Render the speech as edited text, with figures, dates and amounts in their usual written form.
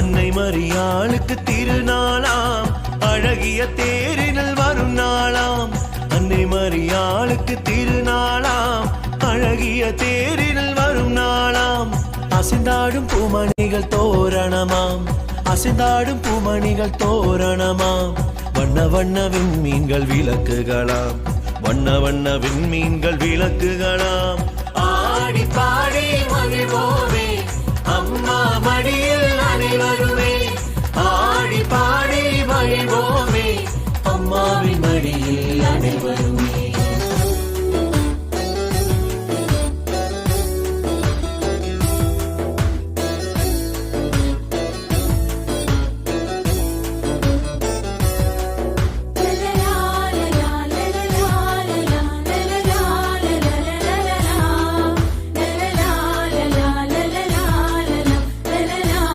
அன்னை மரியாளுக்கு திருநாளாம், அழகிய தேரினில் வரும் நாளாம். அன்னை மரியாளுக்கு திருநாளாம், அழகிய தேரினில் வரும் நாளாம். அசைந்தாடும் பூமணிகள் தோரணமாம், அசைந்தாடும் பூமணிகள் தோரணமாம். வண்ண வண்ண விண்மீன்கள் விளக்குகளாம், வண்ண வண்ண விண்மீன்கள் விளக்குகளாம். ஆடி பாடி மகிழ்வோமே அம்மா மடி